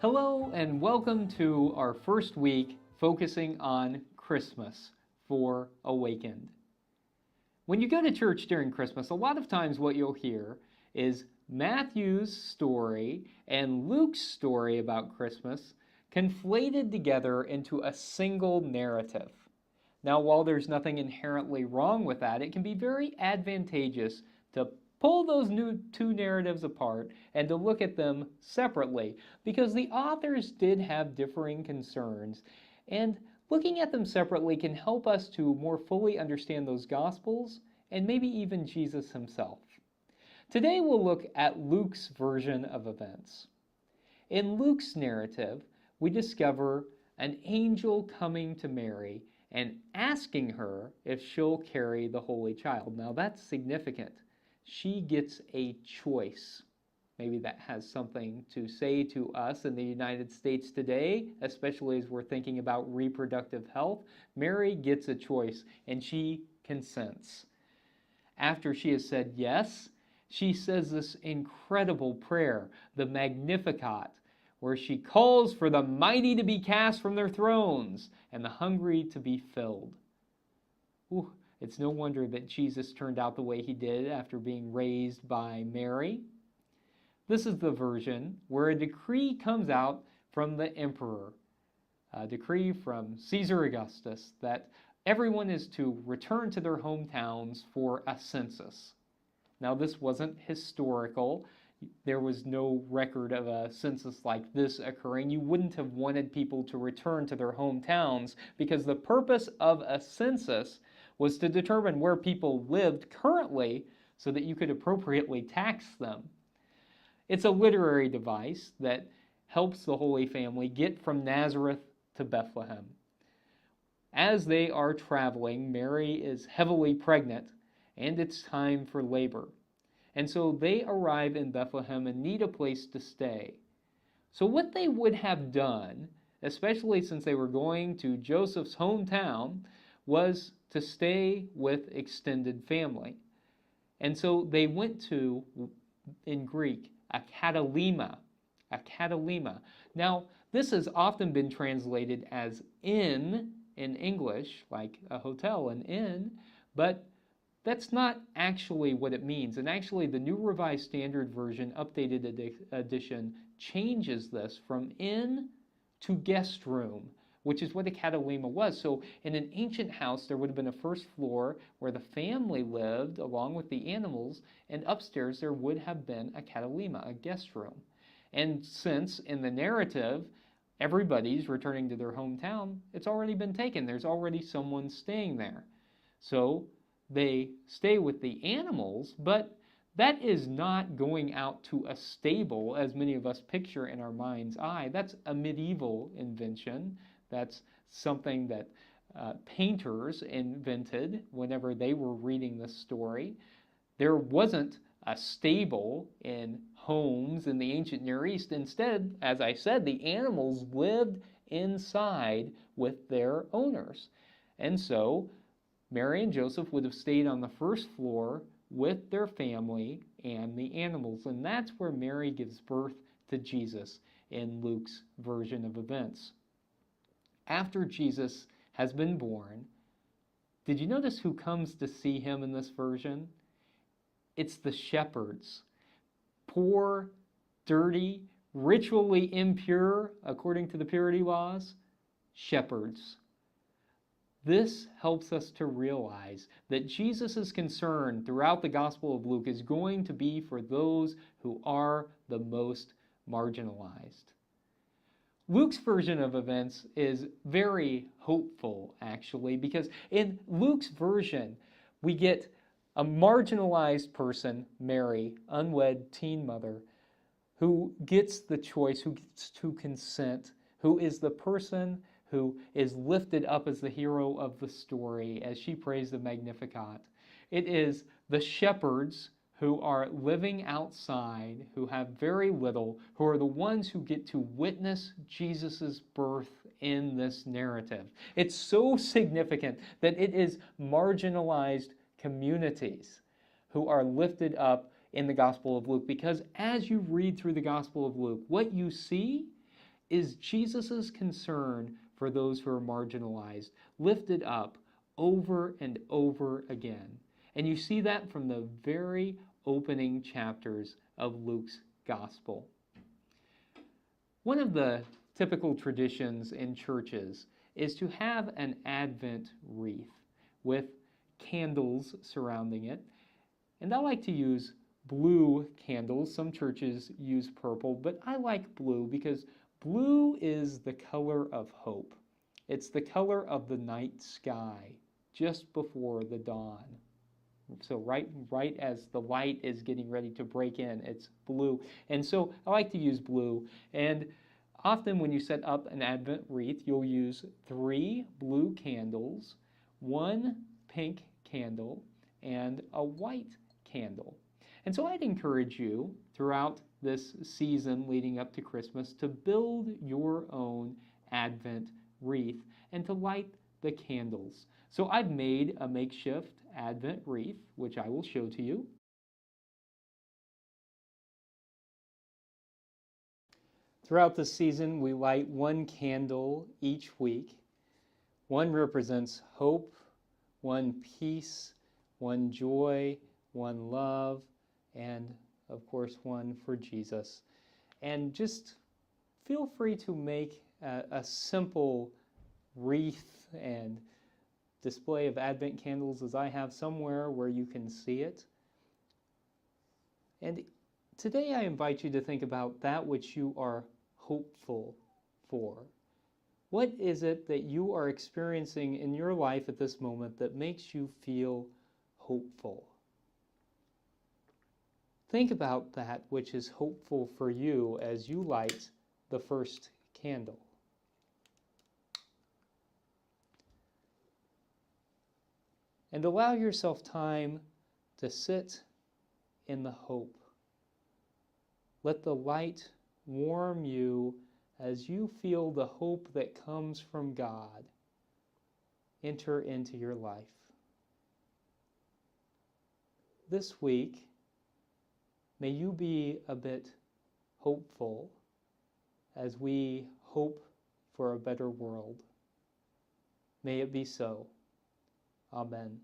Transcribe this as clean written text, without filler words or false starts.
Hello and welcome to our first week focusing on Christmas for Awakened. When you go to church during Christmas, a lot of times what you'll hear is Matthew's story and Luke's story about Christmas conflated together into a single narrative. Now, while there's nothing inherently wrong with that, it can be very advantageous to pull those two narratives apart and to look at them separately, because the authors did have differing concerns, and looking at them separately can help us to more fully understand those Gospels and maybe even Jesus himself. Today we'll look at Luke's version of events. In Luke's narrative, we discover an angel coming to Mary and asking her if she'll carry the Holy Child. Now that's significant. She gets a choice. Maybe that has something to say to us in the United States today, especially as we're thinking about reproductive health. Mary gets a choice, and she consents. After she has said yes, she says this incredible prayer, the Magnificat, where she calls for the mighty to be cast from their thrones and the hungry to be filled. Ooh. It's no wonder that Jesus turned out the way he did after being raised by Mary. This is the version where a decree comes out from the emperor, a decree from Caesar Augustus that everyone is to return to their hometowns for a census. Now, this wasn't historical. There was no record of a census like this occurring. You wouldn't have wanted people to return to their hometowns, because the purpose of a census was to determine where people lived currently so that you could appropriately tax them. It's a literary device that helps the Holy Family get from Nazareth to Bethlehem. As they are traveling, Mary is heavily pregnant, and it's time for labor. And so they arrive in Bethlehem and need a place to stay. So what they would have done, especially since they were going to Joseph's hometown, was to stay with extended family. And so they went to, in Greek, a katalima. A katalima. Now, this has often been translated as inn in English, like a hotel, an inn, but that's not actually what it means. And actually, the New Revised Standard Version, updated edition, changes this from inn to guest room, which is what a katalima was. So in an ancient house, there would have been a first floor where the family lived along with the animals, and upstairs there would have been a katalima, a guest room. And since in the narrative, everybody's returning to their hometown, it's already been taken. There's already someone staying there. So they stay with the animals, but that is not going out to a stable as many of us picture in our mind's eye. That's a medieval invention. That's something that painters invented whenever they were reading this story. There wasn't a stable in homes in the ancient Near East. Instead, as I said, the animals lived inside with their owners. And so Mary and Joseph would have stayed on the first floor with their family and the animals. And that's where Mary gives birth to Jesus in Luke's version of events. After Jesus has been born, did you notice who comes to see him in this version? It's the shepherds. Poor, dirty, ritually impure, according to the purity laws, shepherds. This helps us to realize that Jesus' concern throughout the Gospel of Luke is going to be for those who are the most marginalized. Luke's version of events is very hopeful, actually, because in Luke's version, we get a marginalized person, Mary, unwed teen mother, who gets the choice, who gets to consent, who is the person who is lifted up as the hero of the story as she prays the Magnificat. It is the shepherds who are living outside, who have very little, who are the ones who get to witness Jesus' birth in this narrative. It's so significant that it is marginalized communities who are lifted up in the Gospel of Luke, because as you read through the Gospel of Luke, what you see is Jesus' concern for those who are marginalized, lifted up over and over again. And you see that from the very opening chapters of Luke's Gospel. One of the typical traditions in churches is to have an Advent wreath with candles surrounding it. And I like to use blue candles. Some churches use purple, but I like blue because blue is the color of hope. It's the color of the night sky just before the dawn. So right as the light is getting ready to break in, it's blue. And so I like to use blue. And often when you set up an Advent wreath, you'll use 3 blue candles, 1 pink candle, and a white candle. And so I'd encourage you throughout this season leading up to Christmas to build your own Advent wreath and to light the candles. So I've made a makeshift Advent wreath, which I will show to you. Throughout the season, we light 1 candle each week. 1 represents hope, 1 peace, 1 joy, 1 love, and of course 1 for Jesus. And just feel free to make a simple wreath and display of Advent candles as I have somewhere where you can see it. And today I invite you to think about that which you are hopeful for. What is it that you are experiencing in your life at this moment that makes you feel hopeful? Think about that which is hopeful for you as you light the first candle. And allow yourself time to sit in the hope. Let the light warm you as you feel the hope that comes from God enter into your life. This week, may you be a bit hopeful as we hope for a better world. May it be so. Amen.